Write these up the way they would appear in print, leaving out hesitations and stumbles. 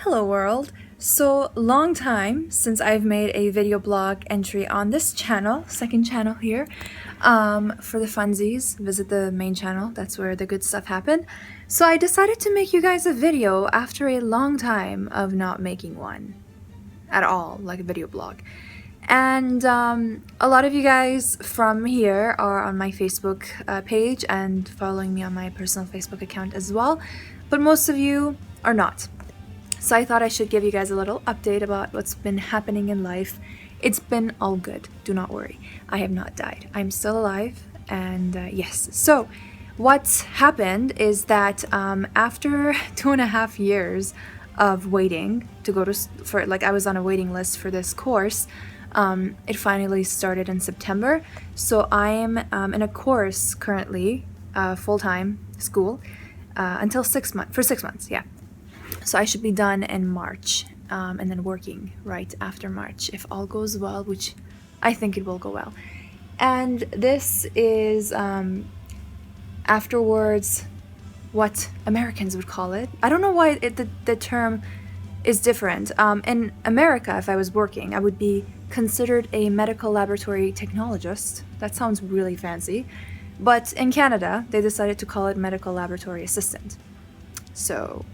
Hello world! So long time since I've made a video blog entry on this channel, second channel here, for the funsies. Visit the main channel, that's where the good stuff happened. So I decided to make you guys a video after a long time of not making one at all, like a video blog. And a lot of you guys from here are on my Facebook page and following me on my personal Facebook account as well, but most of you are not. So I thought I should give you guys a little update about what's been happening in life. It's been all good, do not worry. I have not died. I'm still alive, and yes. So what's happened is that after 2.5 years of waiting to go to, I was on a waiting list for this course, it finally started in September. So I'm in a course currently, full-time school, until 6 months, for 6 months, yeah. So I should be done in March, and then working right after March if all goes well, which I think it will go well. And this is afterwards what Americans would call it. I don't know why the term is different. In America, if I was working, I would be considered a medical laboratory technologist. That sounds really fancy. But in Canada, they decided to call it medical laboratory assistant. So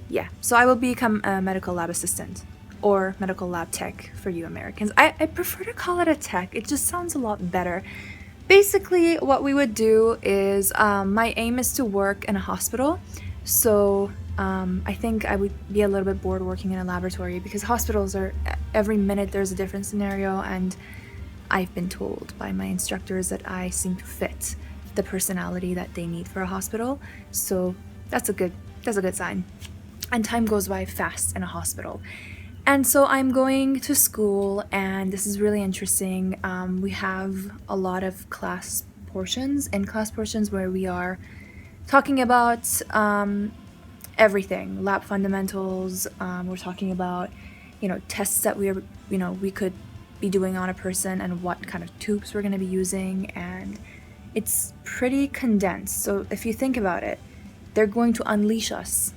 yeah, so I will become a medical lab assistant or medical lab tech for you Americans. I prefer to call it a tech. It just sounds a lot better. Basically, what we would do is my aim is to work in a hospital. So I think I would be a little bit bored working in a laboratory because hospitals are every minute there's a different scenario, and I've been told by my instructors that I seem to fit the personality that they need for a hospital. So that's a good sign. And time goes by fast in a hospital. And so I'm going to school, and this is really interesting. We have a lot of class portions where we are talking about everything, lab fundamentals. We're talking about, tests that we could be doing on a person and what kind of tubes we're going to be using. And it's pretty condensed. So if you think about it, they're going to unleash us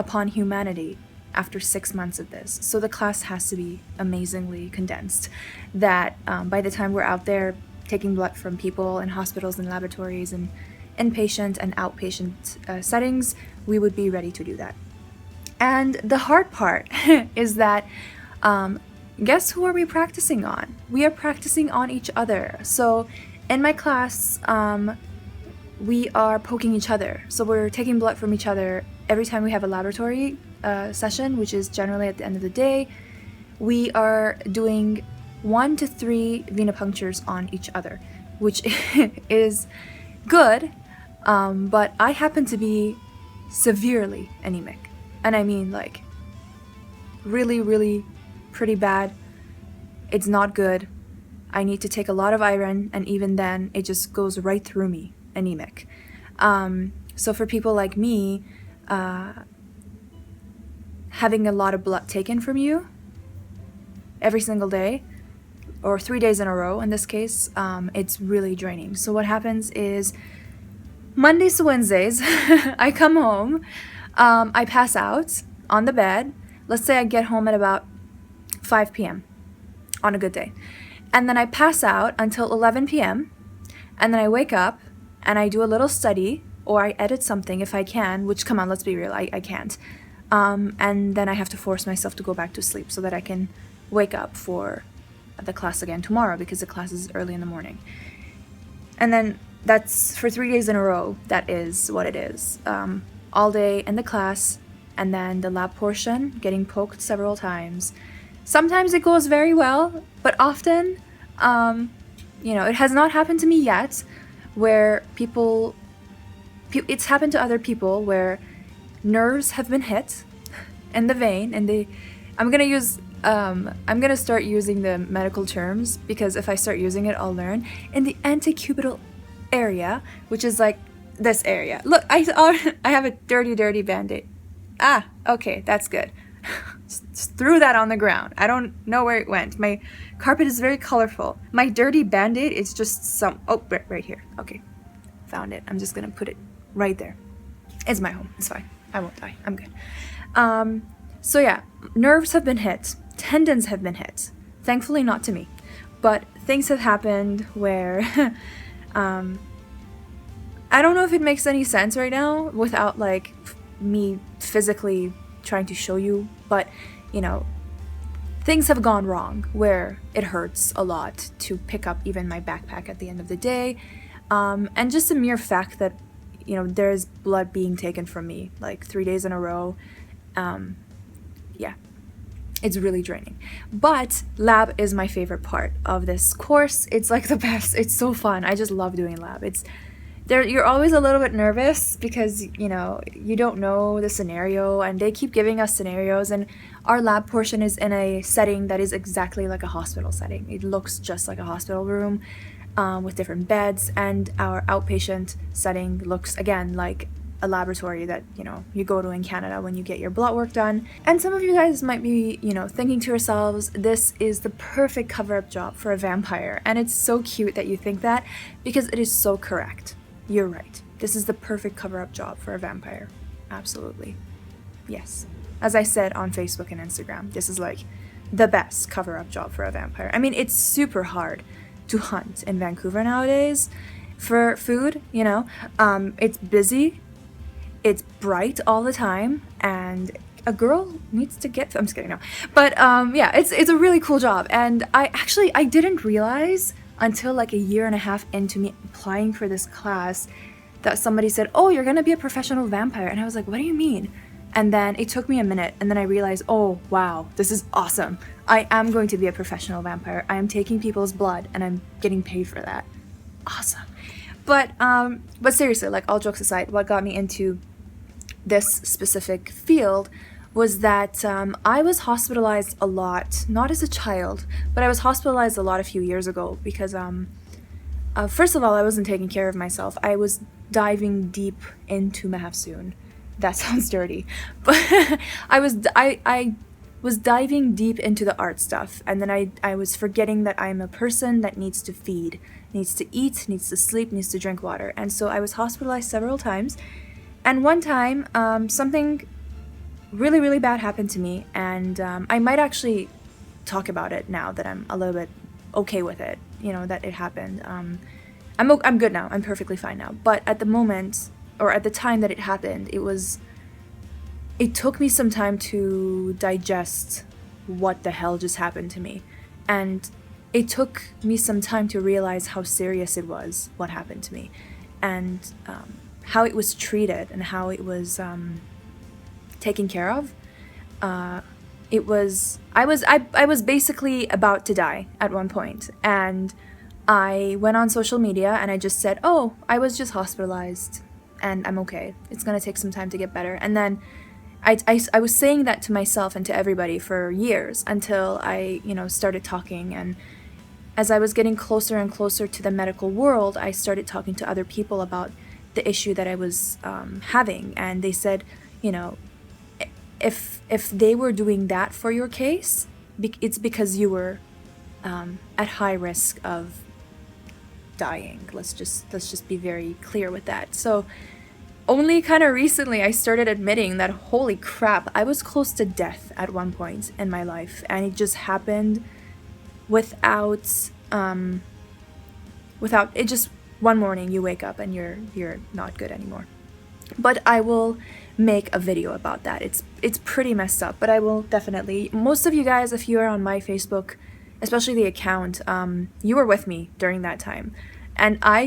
upon humanity after 6 months of this. So the class has to be amazingly condensed, that by the time we're out there taking blood from people in hospitals and laboratories and inpatient and outpatient settings, we would be ready to do that. And the hard part is that guess who are we practicing on? We are practicing on each other. So in my class, we are poking each other. So we're taking blood from each other every time we have a laboratory session, which is generally at the end of the day. We are doing 1 to 3 venipunctures on each other, which is good, but I happen to be severely anemic. And I mean like really, really pretty bad. It's not good. I need to take a lot of iron, and even then it just goes right through me, anemic. So for people like me, having a lot of blood taken from you every single day, or 3 days in a row in this case, it's really draining. So what happens is Mondays to Wednesdays, I come home, I pass out on the bed. Let's say I get home at about 5 p.m. on a good day. And then I pass out until 11 p.m. And then I wake up and I do a little study, or I edit something if I can, which, come on, let's be real, I can't. And then I have to force myself to go back to sleep so that I can wake up for the class again tomorrow, because the class is early in the morning. And then that's for 3 days in a row. That is what it is. All day in the class, and then the lab portion, getting poked several times. Sometimes it goes very well, but often, it has not happened to me yet, where it's happened to other people where nerves have been hit in the vein, and I'm gonna start using the medical terms, because if I start using it, I'll learn. In the antecubital area, which is like this area. Look, I have a dirty band-aid. Okay, that's good. Just threw that on the ground. I don't know where it went. My carpet is very colorful. My dirty band-aid is just right here. Okay, found it. I'm just gonna put it right there. It's my home. It's fine. I won't die. I'm good. So yeah, nerves have been hit, tendons have been hit. Thankfully not to me, but things have happened where I don't know if it makes any sense right now without like me physically trying to show you, but you know, things have gone wrong where it hurts a lot to pick up even my backpack at the end of the day. And just the mere fact that, there's blood being taken from me like 3 days in a row. Yeah, it's really draining. But lab is my favorite part of this course. It's like the best. It's so fun. I just love doing lab. You're always a little bit nervous because, you don't know the scenario, and they keep giving us scenarios, and our lab portion is in a setting that is exactly like a hospital setting. It looks just like a hospital room with different beds, and our outpatient setting looks, again, like a laboratory that, you go to in Canada when you get your blood work done. And some of you guys might be, thinking to yourselves, this is the perfect cover-up job for a vampire. And it's so cute that you think that, because it is so correct. You're right. This is the perfect cover-up job for a vampire. Absolutely. Yes. As I said on Facebook and Instagram, this is like the best cover-up job for a vampire. I mean, it's super hard to hunt in Vancouver nowadays for food, It's busy, it's bright all the time, and a girl needs to get... I'm just kidding, no. But yeah, it's a really cool job. And I didn't realize until like a year and a half into me applying for this class that somebody said, oh, you're gonna be a professional vampire. And I was like, what do you mean? And then it took me a minute, and then I realized, oh wow, this is awesome. I am going to be a professional vampire. I am taking people's blood and I'm getting paid for that. Awesome. But seriously, like, all jokes aside, what got me into this specific field was that I was hospitalized a lot, not as a child, but I was hospitalized a lot a few years ago because, first of all, I wasn't taking care of myself. I was diving deep into Mahafsoon. That sounds dirty, but I was diving deep into the art stuff, and then I was forgetting that I'm a person that needs to feed, needs to eat, needs to sleep, needs to drink water. And so I was hospitalized several times, and one time something really, really bad happened to me, and I might actually talk about it now that I'm a little bit okay with it, that it happened. I'm good now. I'm perfectly fine now. But at the moment, or at the time that it happened, it took me some time to digest what the hell just happened to me. And it took me some time to realize how serious it was, what happened to me, and how it was treated and how it was taken care of. I was basically about to die at one point, and I went on social media and I just said, oh, I was just hospitalized and I'm okay. It's gonna take some time to get better. And then I was saying that to myself and to everybody for years until I, started talking. And as I was getting closer and closer to the medical world, I started talking to other people about the issue that I was having. And they said, if they were doing that for your case, it's because you were at high risk of dying. Let's just be very clear with that. So only kind of recently I started admitting that, holy crap, I was close to death at one point in my life, and it just happened without it. Just one morning you wake up and you're not good anymore. But I will make a video about that. It's pretty messed up, but I will definitely... Most of you guys, if you are on my Facebook, especially the account, you were with me during that time. And I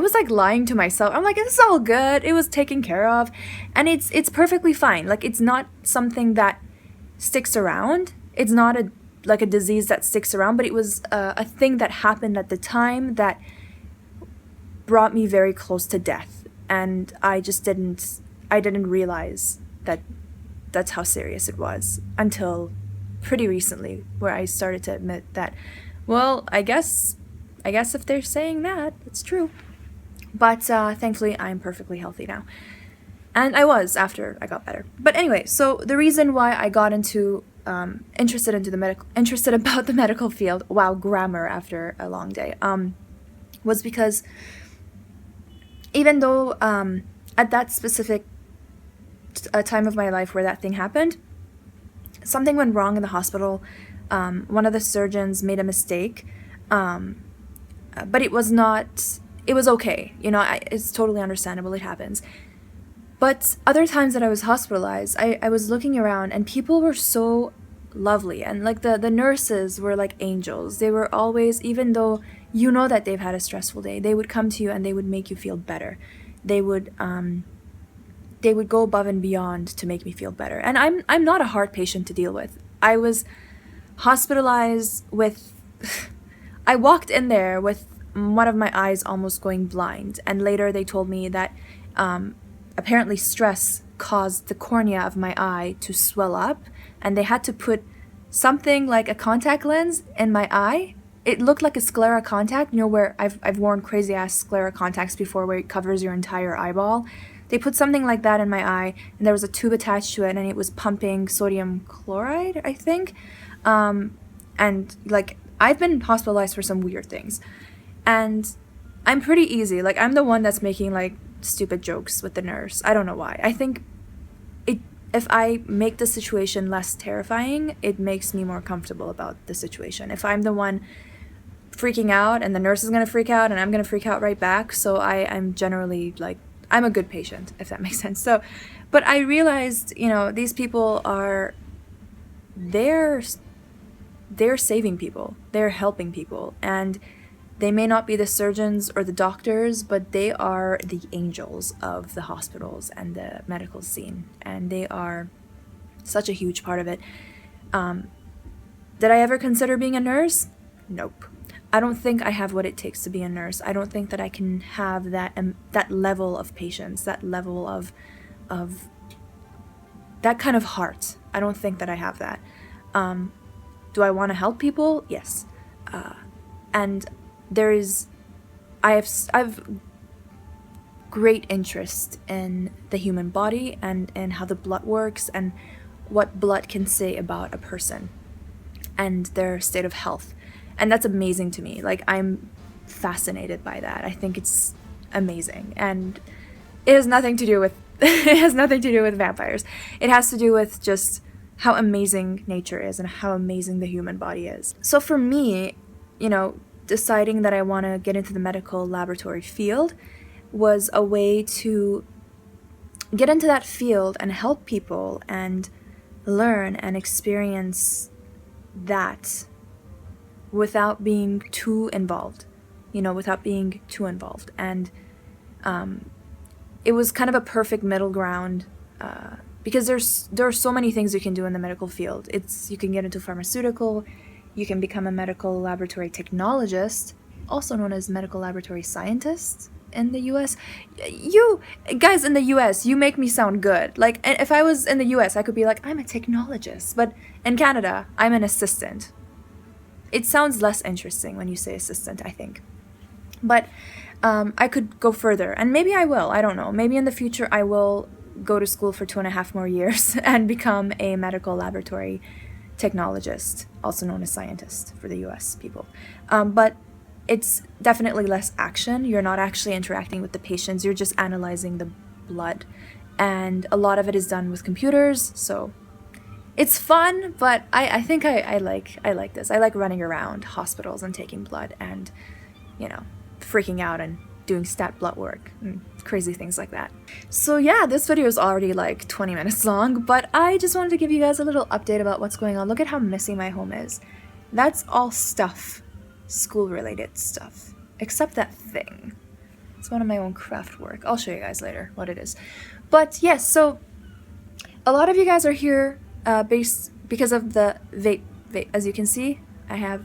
was like lying to myself. I'm like, it's all good. It was taken care of. And it's perfectly fine. Like, it's not something that sticks around. It's not a disease that sticks around, but it was a thing that happened at the time that brought me very close to death. And I didn't realize that that's how serious it was until pretty recently, where I started to admit that, well, I guess if they're saying that, it's true. But thankfully, I'm perfectly healthy now. And I was after I got better. But anyway, so the reason why I got into interested about the medical field, wow, grammar after a long day, was because even though at that specific time of my life where that thing happened, something went wrong in the hospital. One of the surgeons made a mistake, but it was not, it was okay. It's totally understandable. It happens. But other times that I was hospitalized, I was looking around and people were so lovely. And like the nurses were like angels. They were always, even though that they've had a stressful day, they would come to you and they would make you feel better. They would go above and beyond to make me feel better. And I'm not a hard patient to deal with. I was hospitalized with I walked in there with one of my eyes almost going blind, and later they told me that apparently stress caused the cornea of my eye to swell up, and they had to put something like a contact lens in my eye. It looked like a sclera contact, where I've worn crazy ass sclera contacts before, where it covers your entire eyeball. They put something like that in my eye, and there was a tube attached to it, and it was pumping sodium chloride, I think. And like, I've been hospitalized for some weird things, and I'm pretty easy. Like, I'm the one that's making like stupid jokes with the nurse. I don't know why. I think if I make the situation less terrifying, it makes me more comfortable about the situation. If I'm the one freaking out and the nurse is going to freak out and I'm going to freak out right back, so I'm generally like, I'm a good patient, if that makes sense. So, but I realized, these people they're saving people, they're helping people, and they may not be the surgeons or the doctors, but they are the angels of the hospitals and the medical scene, and they are such a huge part of it. Did I ever consider being a nurse? Nope. I don't think I have what it takes to be a nurse. I don't think that I can have that level of patience, that level of that kind of heart. I don't think that I have that. Do I want to help people? Yes. And I've great interest in the human body and how the blood works and what blood can say about a person and their state of health. And that's amazing to me. Like, I'm fascinated by that. I think it's amazing. And it has nothing to do with vampires. It has to do with just how amazing nature is and how amazing the human body is. So for me, deciding that I want to get into the medical laboratory field was a way to get into that field and help people and learn and experience that without being too involved, And it was kind of a perfect middle ground, because there are so many things you can do in the medical field. You can get into pharmaceutical, you can become a medical laboratory technologist, also known as medical laboratory scientist in the US. You guys in the US, you make me sound good. Like, if I was in the US, I could be like, I'm a technologist. But in Canada, I'm an assistant. It sounds less interesting when you say assistant, I think. But I could go further, and maybe I will. I don't know. Maybe in the future I will go to school for 2.5 more years and become a medical laboratory technologist, also known as scientist for the US people. But it's definitely less action. You're not actually interacting with the patients. You're just analyzing the blood. And a lot of it is done with computers, so it's fun, but I think I like this. I like running around hospitals and taking blood and, freaking out and doing stat blood work and crazy things like that. So yeah, this video is already like 20 minutes long, but I just wanted to give you guys a little update about what's going on. Look at how messy my home is. That's all stuff, school-related stuff, except that thing. It's one of my own craft work. I'll show you guys later what it is. But yes, so a lot of you guys are here because of the vape. As you can see, I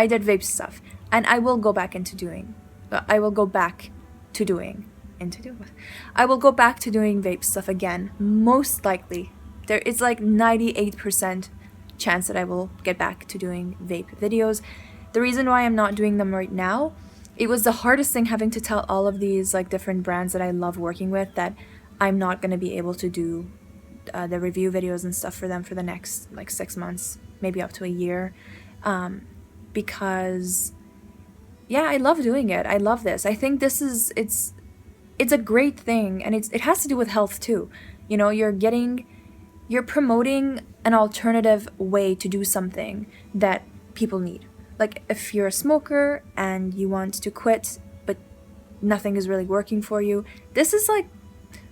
did vape stuff, and I will go back to doing vape stuff again. Most likely, there is like 98% chance that I will get back to doing vape videos. The reason why I'm not doing them right now, it was the hardest thing having to tell all of these like different brands that I love working with that I'm not going to be able to do the review videos and stuff for them for the next like 6 months, maybe up to a year, because yeah, I love doing it. I love this. I think it's a great thing, and it has to do with health too. You're getting you're promoting an alternative way to do something that people need. Like if you're a smoker and you want to quit, but nothing is really working for you, this is like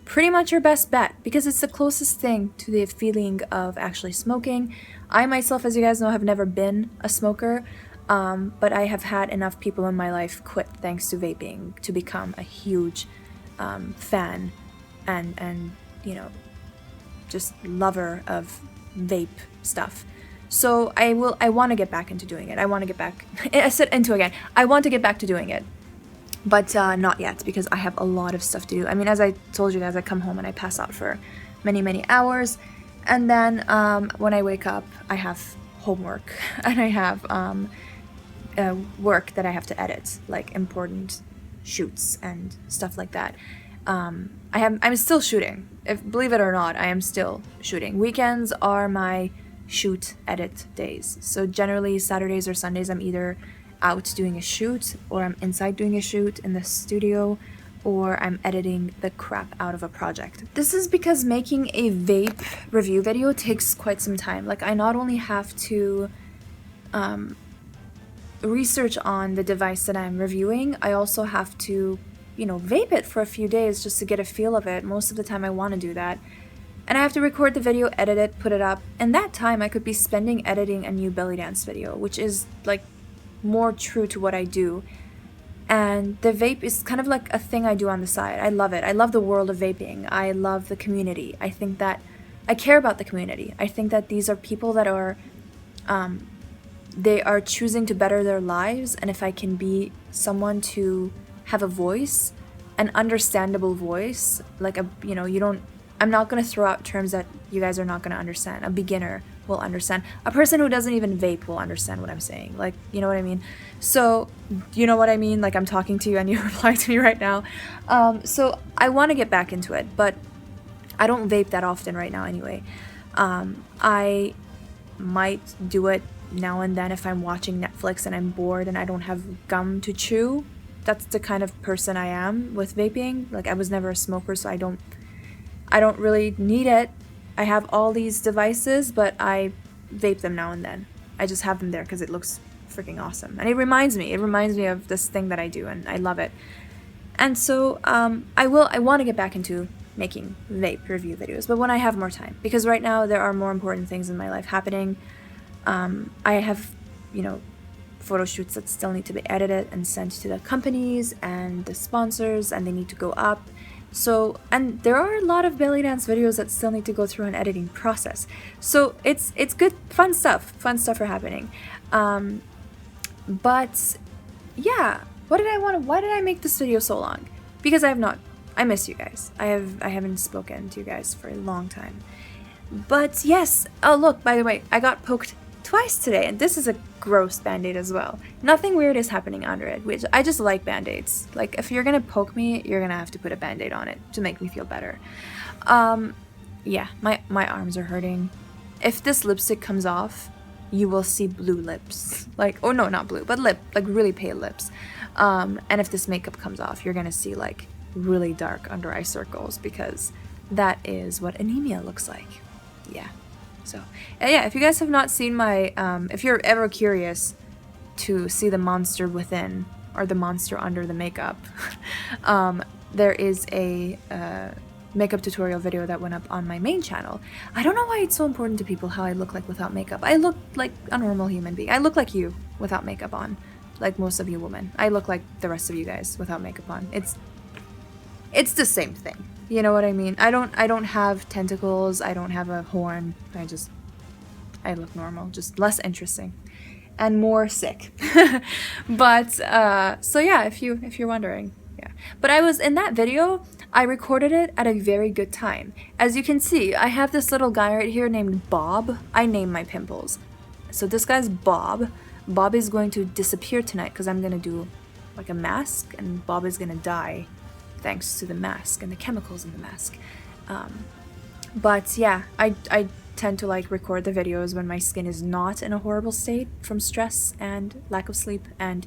pretty much your best bet because it's the closest thing to the feeling of actually smoking. I myself, as you guys know, have never been a smoker, but I have had enough people in my life quit thanks to vaping to become a huge fan and you know, just lover of vape stuff. So I want to get back into doing it. I want to get back, I said into again. I want to get back to doing it, but not yet because I have a lot of stuff to do. I mean, as I told you guys, I come home and I pass out for many hours. And then when I wake up, I have homework and I have work that I have to edit, like important shoots and stuff like that. I'm still shooting. Believe it or not, I am still shooting. Weekends are my shoot edit days. So generally Saturdays or Sundays I'm either out doing a shoot or I'm inside doing a shoot in the studio or I'm editing the crap out of a project. This is because making a vape review video takes quite some time. Like I not only have to research on the device that I'm reviewing, I also have to, you know, vape it for a few days just to get a feel of it. Most of the time I want to do that. And I have to record the video, edit it, put it up. And that time I could be spending editing a new belly dance video, which is like more true to what I do. And the vape is kind of like a thing I do on the side. I love it. I love the world of vaping. I love the community. I think that I care about the community. I think that these are people that are they are choosing to better their lives, and if I can be someone to have a voice, an understandable voice, like a, you know, I'm not going to throw out terms that you guys are not going to understand. A beginner will understand. A person who doesn't even vape will understand what I'm saying. Like, you know what I mean? So, you know what I mean? Like I'm talking to you and you reply to me right now. So I want to get back into it, but I don't vape that often right now anyway. I might do it now and then if I'm watching Netflix and I'm bored and I don't have gum to chew. That's the kind of person I am with vaping. Like I was never a smoker, so I don't really need it. I have all these devices, but I vape them now and then. I just have them there because it looks freaking awesome. And it reminds me of this thing that I do and I love it. And so I want to get back into making vape review videos, but when I have more time, because right now there are more important things in my life happening. I have, you know, photo shoots that still need to be edited and sent to the companies and the sponsors, and they need to go up. So, and there are a lot of belly dance videos that still need to go through an editing process. So it's good, fun stuff are happening. But yeah, why did I make this video so long? Because I miss you guys. I haven't spoken to you guys for a long time. But yes, oh look, by the way, I got poked twice today, and this is a gross band-aid as well. Nothing weird is happening under it, which I just like band-aids. Like if you're gonna poke me, you're gonna have to put a band-aid on it to make me feel better. Yeah, my arms are hurting. If this lipstick comes off, you will see blue lips. Like, oh no, not blue, but like really pale lips. And if this makeup comes off, you're gonna see like really dark under eye circles because that is what anemia looks like. Yeah. So, yeah, if you guys have not seen my, if you're ever curious to see the monster within or the monster under the makeup, there is a makeup tutorial video that went up on my main channel. I don't know why it's so important to people how I look like without makeup. I look like a normal human being. I look like you without makeup on, like most of you women. I look like the rest of you guys without makeup on. It's the same thing. You know what I mean? I don't have tentacles. I don't have a horn. I look normal, just less interesting and more sick. But so yeah, if you're wondering, yeah. But I was in that video. I recorded it at a very good time. As you can see, I have this little guy right here named Bob. I name my pimples. So this guy's Bob. Bob is going to disappear tonight because I'm gonna do like a mask, and Bob is gonna die thanks to the mask and the chemicals in the mask. But yeah, I tend to like record the videos when my skin is not in a horrible state from stress and lack of sleep and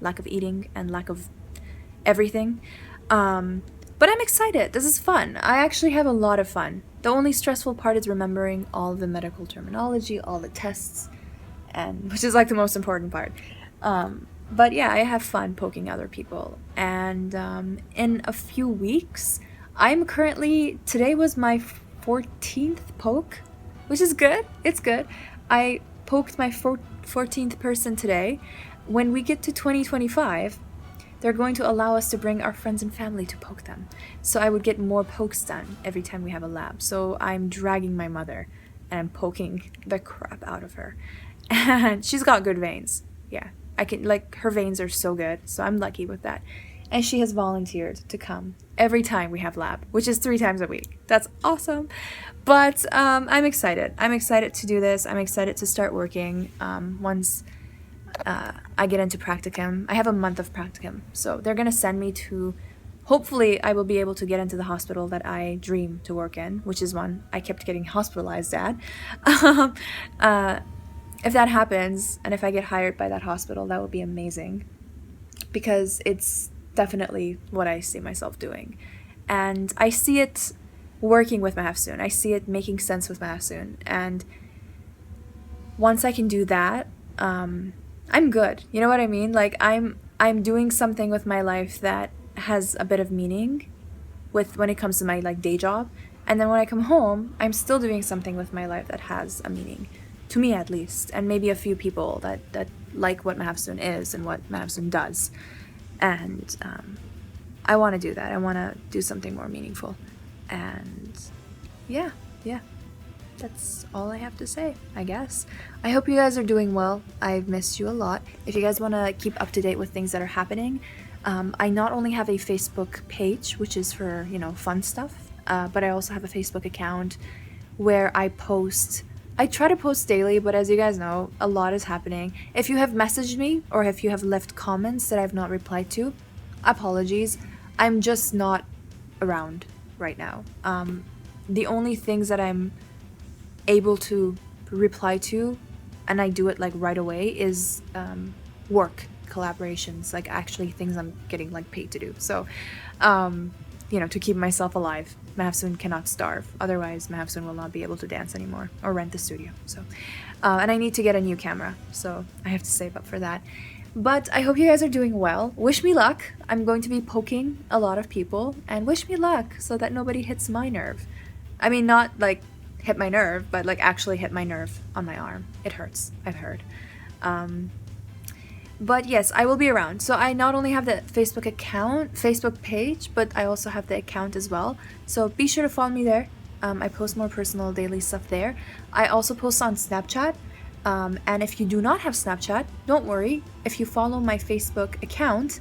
lack of eating and lack of everything. But I'm excited. This is fun. I actually have a lot of fun. The only stressful part is remembering all the medical terminology, all the tests, and which is like the most important part. But yeah, I have fun poking other people. And in a few weeks, today was my 14th poke, which is good. It's good. I poked my 14th person today. When we get to 2025, they're going to allow us to bring our friends and family to poke them. So I would get more pokes done every time we have a lab. So I'm dragging my mother and I'm poking the crap out of her. And she's got good veins. Yeah, her veins are so good. So I'm lucky with that. And she has volunteered to come every time we have lab, which is 3 times a week. That's awesome. But I'm excited. I'm excited to do this. I'm excited to start working once I get into practicum. I have a month of practicum. So they're going to send me to, hopefully I will be able to get into the hospital that I dream to work in, which is one I kept getting hospitalized at. If that happens, and if I get hired by that hospital, that would be amazing. Because it's definitely what I see myself doing. And I see it working with Mahafsoon. I see it making sense with Mahafsoon. And once I can do that, I'm good. You know what I mean? Like I'm doing something with my life that has a bit of meaning when it comes to my like day job. And then when I come home, I'm still doing something with my life that has a meaning. To me at least. And maybe a few people that like what Mahafsoon is and what Mahafsoon does. And I want to do that. I want to do something more meaningful. And yeah. That's all I have to say, I guess. I hope you guys are doing well. I've missed you a lot. If you guys want to keep up to date with things that are happening, I not only have a Facebook page, which is for, fun stuff, but I also have a Facebook account where I try to post daily, but as you guys know, a lot is happening. If you have messaged me or if you have left comments that I've not replied to, apologies. I'm just not around right now. The only things that I'm able to reply to, and I do it like right away, is work collaborations, like actually things I'm getting like paid to do. So, to keep myself alive. Mahafsoon cannot starve. Otherwise, Mahafsoon will not be able to dance anymore or rent the studio. So, and I need to get a new camera, so I have to save up for that. But I hope you guys are doing well. Wish me luck. I'm going to be poking a lot of people, and wish me luck so that nobody hits my nerve. I mean, not like hit my nerve, but like actually hit my nerve on my arm. It hurts, I've heard. But yes, I will be around. So I not only have the Facebook page, but I also have the account as well. So be sure to follow me there. I post more personal daily stuff there. I also post on Snapchat. And if you do not have Snapchat, don't worry. If you follow my Facebook account,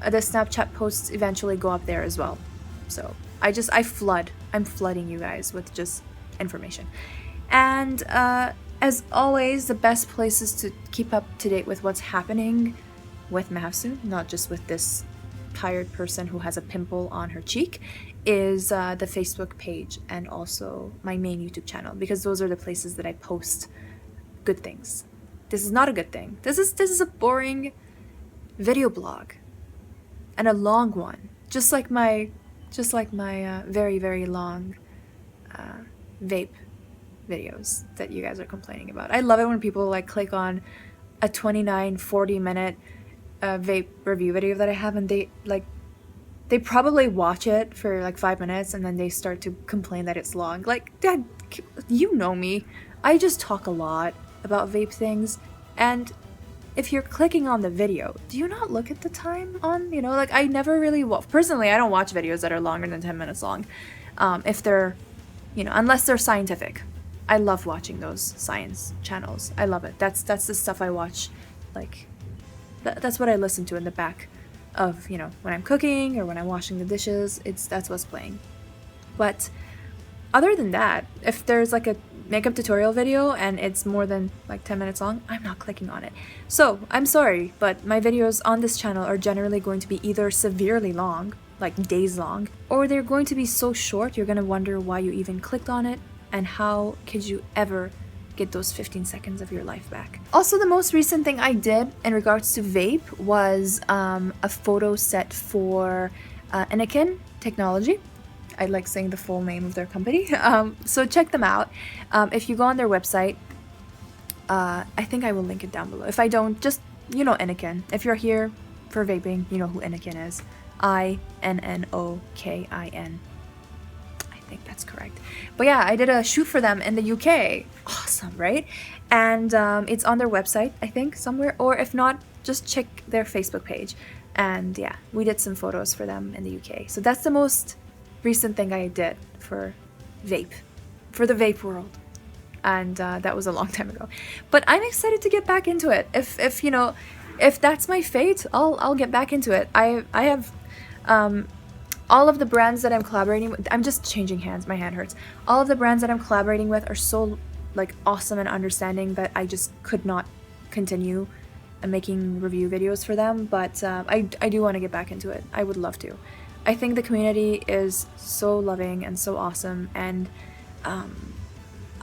the Snapchat posts eventually go up there as well. So I'm flooding you guys with just information. And as always, the best places to keep up to date with what's happening with Mahafsoon, not just with this tired person who has a pimple on her cheek, is the Facebook page and also my main YouTube channel, because those are the places that I post good things. This is not a good thing. This is a boring video blog, and a long one, just like my very, very long vape videos that you guys are complaining about. I love it when people like click on a 29-40 minute vape review video that I have, and they probably watch it for like 5 minutes and then they start to complain that it's long. Like, Dad, you know me. I just talk a lot about vape things, and if you're clicking on the video, do you not look at the time on, I never really, personally, I don't watch videos that are longer than 10 minutes long, if they're, unless they're scientific. I love watching those science channels. I love it. That's the stuff I watch, that's what I listen to in the back of, when I'm cooking or when I'm washing the dishes. That's what's playing. But other than that, if there's like a makeup tutorial video and it's more than like 10 minutes long, I'm not clicking on it. So I'm sorry, but my videos on this channel are generally going to be either severely long, like days long, or they're going to be so short you're going to wonder why you even clicked on it, and how could you ever get those 15 seconds of your life back. Also, the most recent thing I did in regards to vape was a photo set for Anakin Technology. I like saying the full name of their company. So check them out. If you go on their website, I think I will link it down below. If I don't, just, you know, Innokin. If you're here for vaping, you know who Innokin is. Innokin. I think that's correct. But yeah, I did a shoot for them in the UK. Awesome, right? And it's on their website, I think, somewhere. Or if not, just check their Facebook page. And yeah, we did some photos for them in the UK. So that's the most recent thing I did for vape, for the vape world. And that was a long time ago. But I'm excited to get back into it. If you know, if that's my fate, I'll get back into it. I have all of the brands that I'm collaborating with. I'm just changing hands. My hand hurts. All of the brands that I'm collaborating with are so like awesome and understanding that I just could not continue making review videos for them. But I do want to get back into it. I would love to. I think the community is so loving and so awesome, and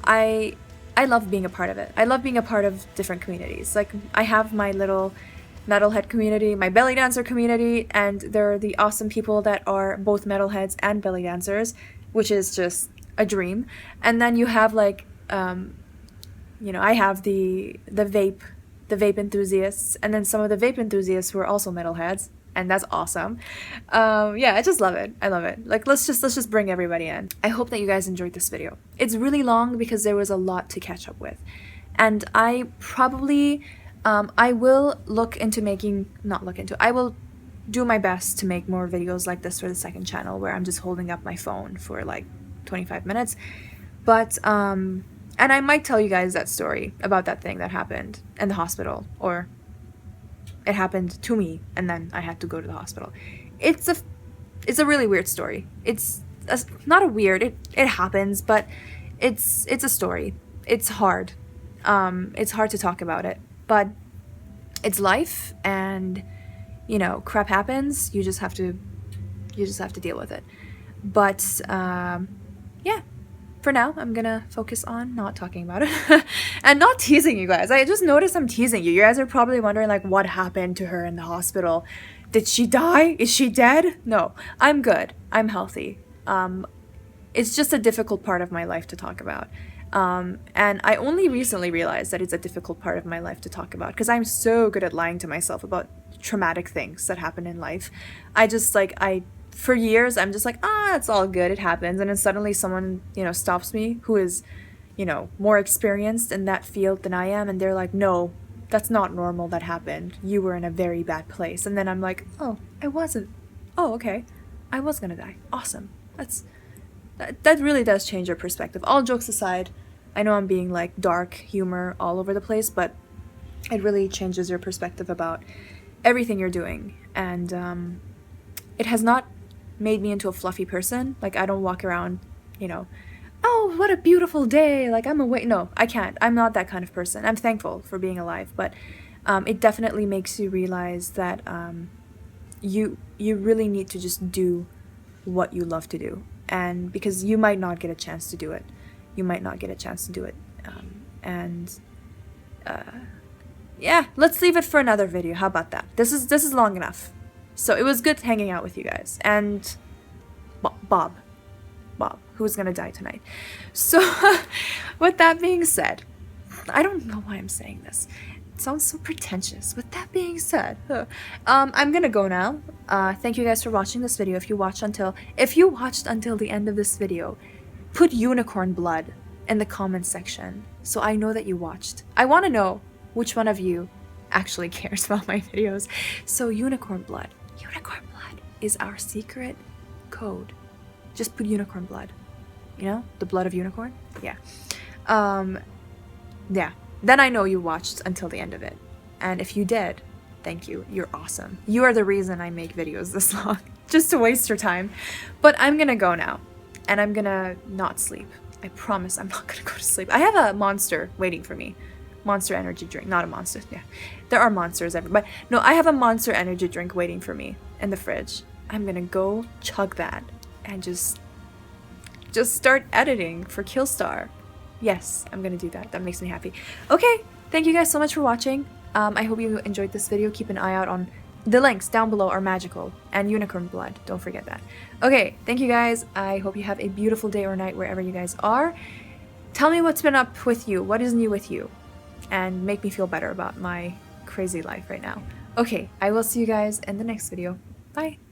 I love being a part of it. I love being a part of different communities. Like, I have my little metalhead community, my belly dancer community, and there are the awesome people that are both metalheads and belly dancers, which is just a dream. And then you have like, you know, I have the vape enthusiasts, and then some of the vape enthusiasts who are also metalheads. And that's awesome. Yeah, I just love it. I love it. Like, let's just bring everybody in. I hope that you guys enjoyed this video. It's really long because there was a lot to catch up with. And I probably, I will I will do my best to make more videos like this for the second channel, where I'm just holding up my phone for like 25 minutes. But, and I might tell you guys that story about that thing that happened in the hospital, or it happened to me and then I had to go to the hospital. It's a really weird story. It's not a weird, it happens, but it's a story. It's hard. It's hard to talk about it, but it's life, and you know, crap happens. You just have to deal with it. But yeah, for now, I'm gonna focus on not talking about it and not teasing you guys. I just noticed I'm teasing you. You guys are probably wondering, like, what happened to her in the hospital? Did she die? Is she dead? No, I'm good. I'm healthy. It's just a difficult part of my life to talk about. And I only recently realized that it's a difficult part of my life to talk about, because I'm so good at lying to myself about traumatic things that happen in life. For years, I'm just like, it's all good, it happens. And then suddenly someone, you know, stops me who is, you know, more experienced in that field than I am. And they're like, no, that's not normal, that happened. You were in a very bad place. And then I'm like, oh, I wasn't. Oh, okay. I was gonna die. Awesome. That really does change your perspective. All jokes aside, I know I'm being like dark humor all over the place, but it really changes your perspective about everything you're doing. And it has not made me into a fluffy person. Like, I don't walk around, you know, oh, what a beautiful day, like I'm awake. No, I can't. I'm not that kind of person. I'm thankful for being alive, but it definitely makes you realize that you really need to just do what you love to do, and because you might not get a chance to do it. Yeah, let's leave it for another video. How about that? This is long enough. So it was good hanging out with you guys, and Bob, who's gonna die tonight. So with that being said, I don't know why I'm saying this. It sounds so pretentious. With that being said, I'm gonna go now. Thank you guys for watching this video. If you watched until the end of this video, put unicorn blood in the comments section so I know that you watched. I want to know which one of you actually cares about my videos. So unicorn blood is our secret code. Just put unicorn blood. You know, the blood of unicorn. Yeah. Yeah. Then I know you watched until the end of it. And if you did, thank you. You're awesome. You are the reason I make videos this long, just to waste your time. But I'm gonna go now, and I'm gonna not sleep. I promise I'm not gonna go to sleep. I have a monster waiting for me. Monster energy drink. Not a monster. Yeah. There are monsters everywhere. But no, I have a monster energy drink waiting for me in the fridge. I'm gonna go chug that and just start editing for Killstar. Yes, I'm gonna do that. That makes me happy. Okay, thank you guys so much for watching. I hope you enjoyed this video. Keep an eye out on The links down below are magical, and unicorn blood, don't forget that. Okay, thank you guys. I hope you have a beautiful day or night wherever you guys are. Tell me what's been up with you, what is new with you, and make me feel better about my crazy life right now. Okay, I will see you guys in the next video. Bye!